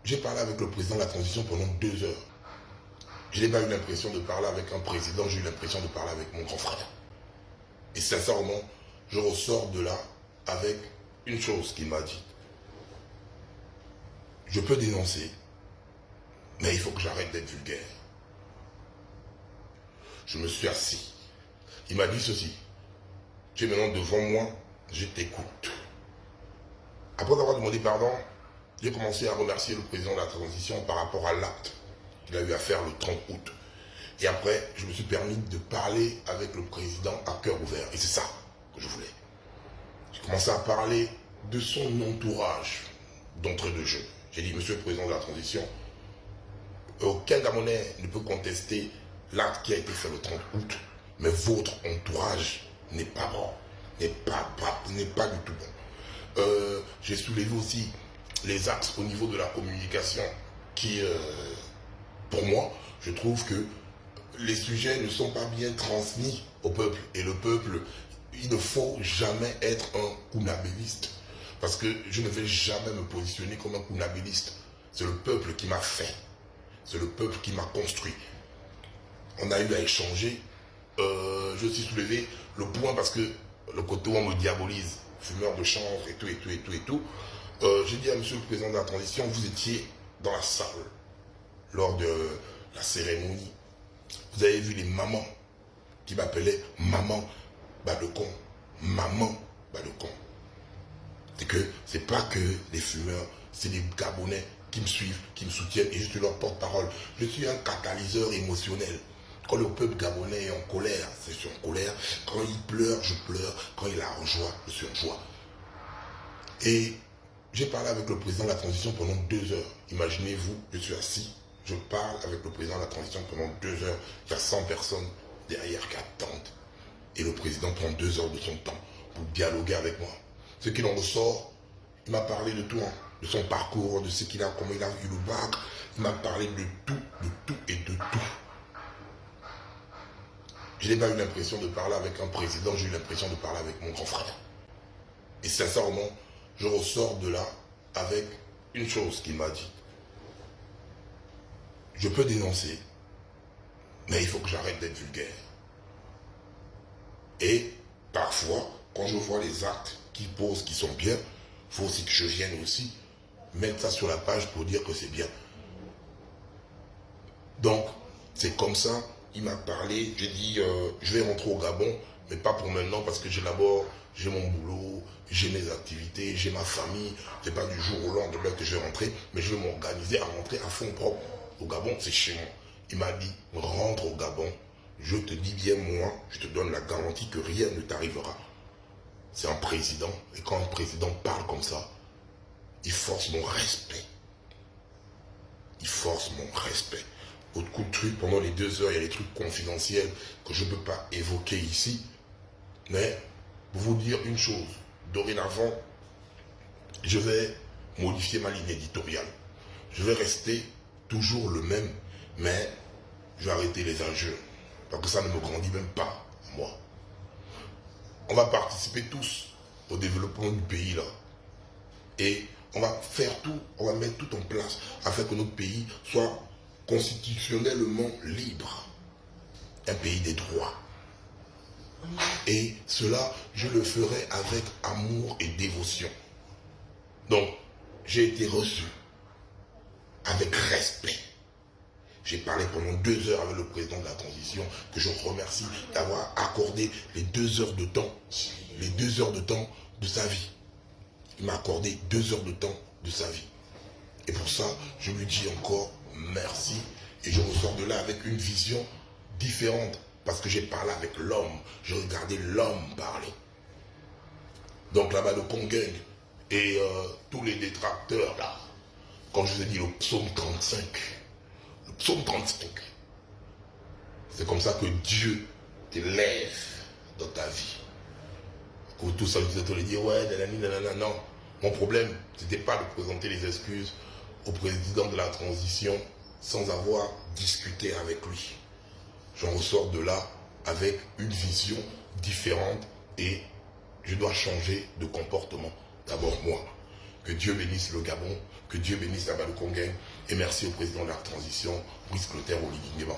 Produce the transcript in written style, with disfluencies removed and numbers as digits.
J'ai parlé avec le président de la transition pendant 2 heures. Je n'ai pas eu l'impression de parler avec un président, j'ai eu l'impression de parler avec mon grand frère. Et sincèrement, je ressors de là avec une chose qu'il m'a dit. Je peux dénoncer, mais il faut que j'arrête d'être vulgaire. Je me suis assis. Il m'a dit ceci. Tu es maintenant devant moi, je t'écoute. Après avoir demandé pardon, j'ai commencé à remercier le président de la transition par rapport à l'acte qu'il a eu à faire le 30 août. Et après, je me suis permis de parler avec le président à cœur ouvert. Et c'est ça que je voulais. J'ai commencé à parler de son entourage d'entrée de jeu. J'ai dit, monsieur le président de la transition, aucun Gabonais ne peut contester l'acte qui a été fait le 30 août, mais votre entourage n'est pas bon, n'est pas du tout bon. J'ai soulevé aussi les axes au niveau de la communication qui, pour moi, je trouve que les sujets ne sont pas bien transmis au peuple. Et le peuple, il ne faut jamais être un kounabéliste. Parce que je ne vais jamais me positionner comme un kounabéliste. C'est le peuple qui m'a fait. C'est le peuple qui m'a construit. On a eu à échanger. Je suis soulevé le point parce que le côté où on me diabolise, fumeur de chanvre et tout. J'ai dit à monsieur le président de la transition, vous étiez dans la salle lors de la cérémonie. Vous avez vu les mamans qui m'appelaient maman Badekon. Maman Badekon. C'est que c'est pas que des fumeurs, c'est des Gabonais qui me suivent, qui me soutiennent et je suis leur porte-parole. Je suis un catalyseur émotionnel. Quand le peuple gabonais est en colère, je suis en colère. Quand il pleure, je pleure. Quand il a en joie, je suis en joie. Et j'ai parlé avec le président de la transition pendant 2 heures. Imaginez-vous, je suis assis, je parle avec le président de la transition pendant 2 heures. Il y a 100 personnes derrière qui attendent. Et le président prend 2 heures de son temps pour dialoguer avec moi. Ce qu'il en ressort, il m'a parlé de tout, hein, de son parcours, de ce qu'il a, comment il a eu le bac. Il m'a parlé de tout et de tout. Je n'ai pas eu l'impression de parler avec un président, j'ai eu l'impression de parler avec mon grand frère. Et sincèrement, je ressors de là avec une chose qu'il m'a dit. Je peux dénoncer, mais il faut que j'arrête d'être vulgaire. Et parfois, quand je vois les actes qu'il pose qui sont bien, il faut aussi que je vienne aussi mettre ça sur la page pour dire que c'est bien. Donc, c'est comme ça, il m'a parlé, j'ai dit, je vais rentrer au Gabon, mais pas pour maintenant, parce que j'ai mon boulot, j'ai mes activités, j'ai ma famille, c'est pas du jour au lendemain que je vais rentrer, mais je vais m'organiser à rentrer à fond propre. Au Gabon, c'est chez moi. Il m'a dit, rentre au Gabon, je te dis bien moi, je te donne la garantie que rien ne t'arrivera. C'est un président, et quand un président parle comme ça, il force mon respect. Il force mon respect. Autre coup de truc, pendant les 2 heures, il y a des trucs confidentiels que je ne peux pas évoquer ici. Mais, pour vous dire une chose, dorénavant, je vais modifier ma ligne éditoriale. Je vais rester toujours le même, mais je vais arrêter les injures. Parce que ça ne me grandit même pas, moi. On va participer tous au développement du pays, là. Et on va faire tout, on va mettre tout en place afin que notre pays soit constitutionnellement libre. Un pays des droits. Et cela, je le ferai avec amour et dévotion. Donc, j'ai été reçu avec respect. J'ai parlé pendant 2 heures avec le président de la transition, que je remercie d'avoir accordé les 2 heures de temps, les 2 heures de temps de sa vie. Il m'a accordé 2 heures de temps de sa vie. Et pour ça, je lui dis encore merci. Et je ressors de là avec une vision différente. Parce que j'ai parlé avec l'homme. J'ai regardé l'homme parler. Donc là-bas, le Congang et tous les détracteurs, là, quand je vous ai dit le psaume 35, le psaume 35, c'est comme ça que Dieu t'élève dans ta vie. Pour tout ça, vous allez dire, ouais, nanana, non. Mon problème, c'était pas de présenter les excuses au président de la transition sans avoir discuté avec lui. J'en ressors de là avec une vision différente et je dois changer de comportement. D'abord moi. Que Dieu bénisse le Gabon, Que Dieu bénisse la Balle Conguin. Et merci au président de la transition, Brice Clotaire Oligui Nguema.